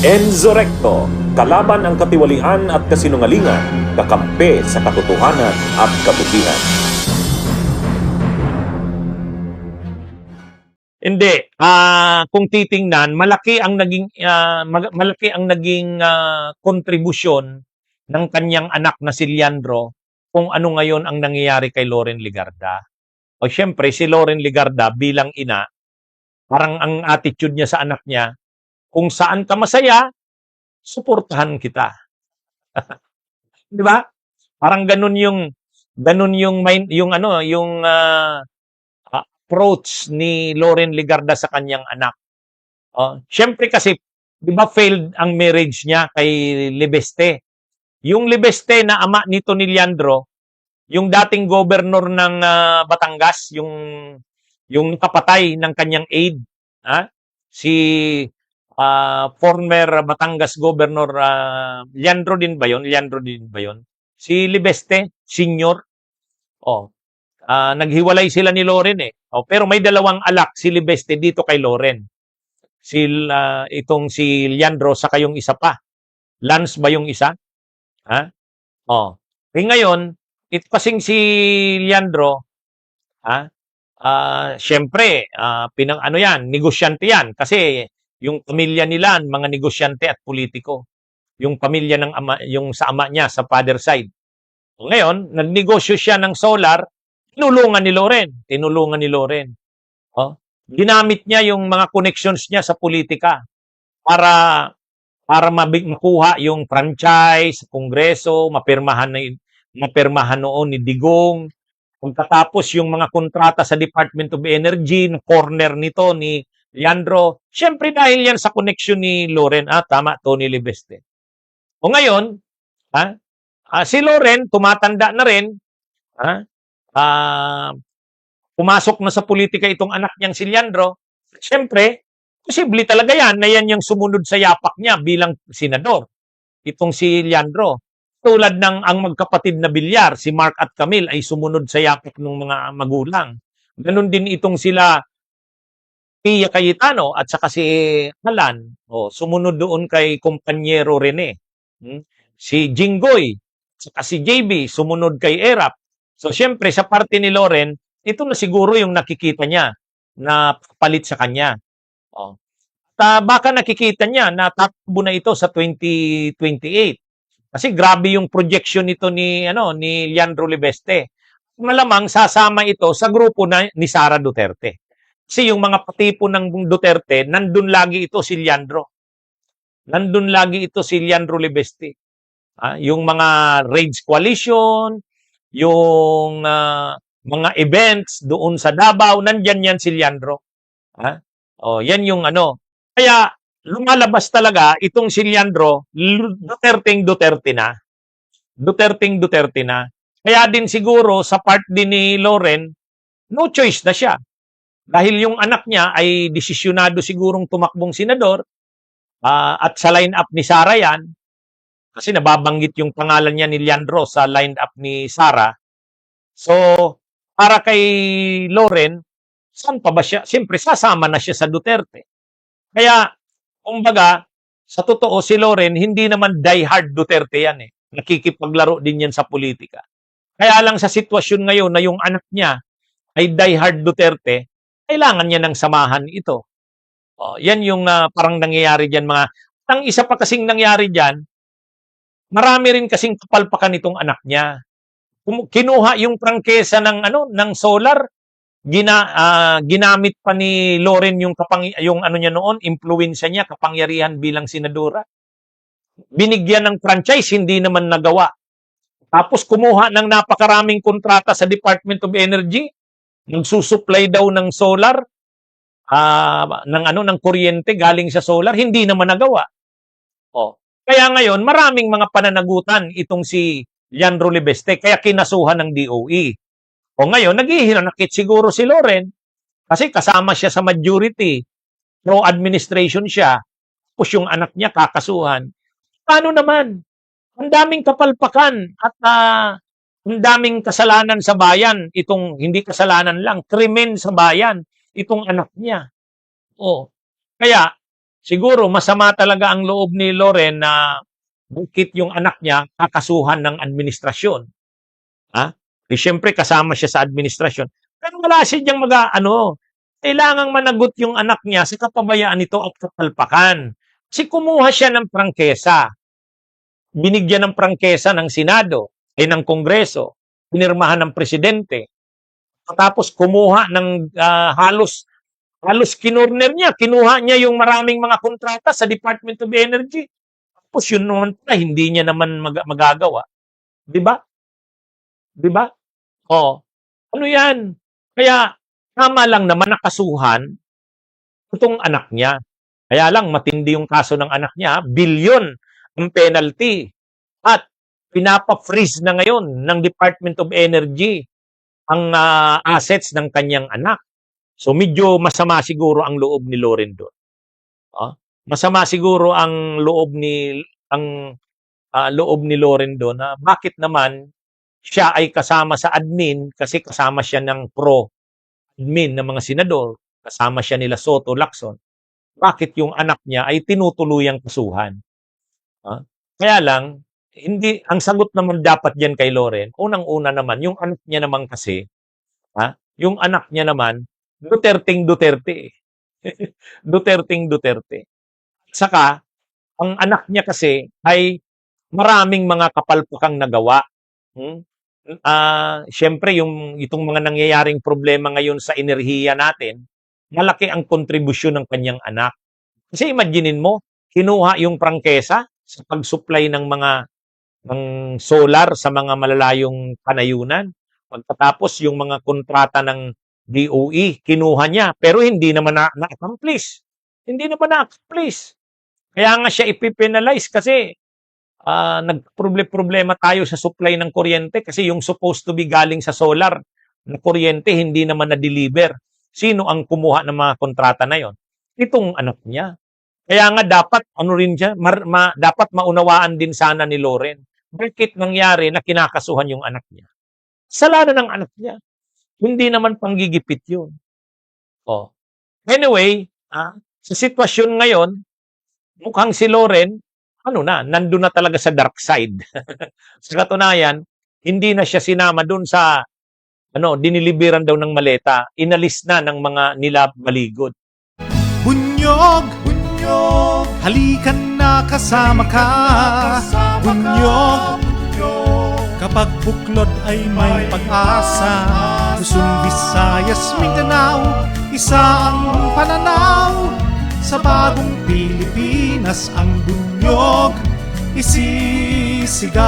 Enzo Recto, kalaban ang katiwalian at kasinungalingan, kakampi sa katotohanan at kabutihan. Hindi. Kung titingnan, malaki ang naging kontribusyon ng kanyang anak na si Leandro kung ano ngayon ang nangyayari kay Loren Legarda. O siyempre, si Loren Legarda bilang ina, parang ang attitude niya sa anak niya, kung saan ka masaya, suportahan kita. Di ba? Parang ganun yung approach ni Loren Legarda sa kanyang anak. Siyempre kasi, di ba failed ang marriage niya kay Libeste. Yung Libeste na ama nito ni Leandro, yung dating governor ng Batangas, yung kapatay ng kanyang aide, si former Batangas Governor Leandro din ba yun? Si Libeste, senior. Naghiwalay sila ni Loren eh. Pero may dalawang alak si Libeste dito kay Loren. Itong si Leandro saka yung isa pa. Lance ba yung isa? Ngayon, ito kasing si Leandro, siyempre, negosyante yan. Kasi yung pamilya nila, mga negosyante at politiko. Yung pamilya ng ama, yung sa ama niya, sa father side. Ngayon, nagnegosyo siya ng solar, tinulungan ni Loren. Ginamit niya yung mga connections niya sa politika para makuha yung franchise, kongreso, mapirmahan noon ni Digong. Pagkatapos yung mga kontrata sa Department of Energy, corner nito ni Leandro. Siyempre dahil yan sa connection ni Loren. Tama, Tony Libeste. Ngayon, si Loren, tumatanda na rin, pumasok na sa politika itong anak niyang si Leandro. Siyempre, posible talaga yan na yan yung sumunod sa yapak niya bilang senador. Itong si Leandro. Tulad ng ang magkapatid na Villar, si Mark at Camille ay sumunod sa yapak ng mga magulang. Ganon din itong sila Pia Cayetano at saka si Alan. Sumunod doon kay Kompanyero Rene. Si Jinggoy, saka si JB, sumunod kay Erap. So, siyempre, sa parte ni Loren, ito na siguro yung nakikita niya na palit sa kanya. Baka nakikita niya na tatakbo na ito sa 2028. Kasi grabe yung projection nito ni Leandro Libeste. Malamang sasama ito sa grupo ni Sara Duterte. Kasi yung mga patipo ng Duterte, nandun lagi ito si Leandro. Nandun lagi ito si Leandro Libeste. Yung mga Rage Coalition, yung mga events doon sa Davao, nandyan yan si Leandro. Yan yung Kaya lumalabas talaga itong si Leandro, Duterte na. Kaya din siguro sa part din ni Loren, no choice na siya. Dahil yung anak niya ay desisyonado sigurong tumakbong senador at sa line-up ni Sara yan, kasi nababanggit yung pangalan niya ni Leandro sa line-up ni Sara. So, para kay Loren, saan pa ba siya? Siyempre, sasama na siya sa Duterte. Kaya, kumbaga, sa totoo, si Loren, hindi naman die-hard Duterte yan eh. Nakikipaglaro din yan sa politika. Kaya lang sa sitwasyon ngayon na yung anak niya ay die-hard Duterte, kailangan niya ng samahan ito. Yan yung parang nangyayari dyan. Ang isa pa kasing nangyari dyan, marami rin kasing kapalpakan itong anak niya. Kinuha yung prangkesa ng solar, ginamit pa ni Loren yung niya noon, impluwensya niya, kapangyarihan bilang senadora. Binigyan ng franchise, hindi naman nagawa. Tapos kumuha ng napakaraming kontrata sa Department of Energy, nagsusupply daw ng solar, ng kuryente galing sa solar, hindi naman nagawa. Kaya ngayon, maraming mga pananagutan itong si Leandro Libeste, kaya kinasuhan ng DOE. Ngayon, naghihinanakit siguro si Loren, kasi kasama siya sa majority, pro-administration siya, tapos yung anak niya kakasuhan. Paano naman? Ang daming kapalpakan at ang daming kasalanan sa bayan, itong hindi kasalanan lang, krimen sa bayan, itong anak niya. Kaya, siguro masama talaga ang loob ni Loren na bukit yung anak niya kakasuhan ng administrasyon. Ha? Eh, siyempre kasama siya sa administrasyon. Pero wala siya kailangang managot yung anak niya sa kapabayaan nito at kapalpakan. Kasi kumuha siya ng prangkesa. Binigyan ng prangkesa ng Senado, ng Kongreso, pinirmahan ng Presidente. Tapos kumuha ng halos kinorner niya, kinuha niya yung maraming mga kontrata sa Department of Energy. Tapos yun naman pala, hindi niya naman magagawa. Di ba? Di ba? O, ano yan? Kaya, tama lang naman nakasuhan itong anak niya. Kaya lang, matindi yung kaso ng anak niya. Bilyon ang penalty. At pinapa-freeze na ngayon ng Department of Energy ang assets ng kanyang anak. So medyo masama siguro ang loob ni Loren doon. Masama siguro ang loob ni Loren doon na bakit naman siya ay kasama sa admin kasi kasama siya ng pro-admin ng mga senador, kasama siya nila Soto, Lacson. Bakit yung anak niya ay tinutuluyang kasuhan? Kaya lang, ang sagot naman dapat diyan kay Loren, unang-una naman, yung anak niya naman kasi, yung anak niya naman, Duterte. Duterte. Saka, ang anak niya kasi ay maraming mga kapalpakang nagawa. Siyempre, itong mga nangyayaring problema ngayon sa enerhiya natin, malaki ang kontribusyon ng kanyang anak. Kasi imaginein mo, kinuha yung prangkesa sa pag-supply ng solar sa mga malalayong panayunan. Pagkatapos yung mga kontrata ng DOE, kinuha niya. Pero hindi naman na-accomplish. Kaya nga siya ipipenalize kasi nagproblema tayo sa supply ng kuryente kasi yung supposed to be galing sa solar na kuryente hindi naman na-deliver. Sino ang kumuha ng mga kontrata na yon? Itong anak niya. Kaya nga dapat dapat maunawaan din sana ni Loren. Bakit nangyari na kinakasuhan yung anak niya? Kasalanan ng anak niya. Hindi naman panggigipit yun. Anyway, sa sitwasyon ngayon, mukhang si Loren, nandun na talaga sa dark side. Sa katunayan, hindi na siya sinama dun sa, diniliberan daw ng maleta. Inalis na ng mga nilabaligod. Bunyog, halikan na kasama ka. Bunyog, kapag buklod ay may pag-asa. Luzon, Visayas, Mindanao, isa ang pananaw. Sa bagong Pilipinas ang bunyog isisigaw.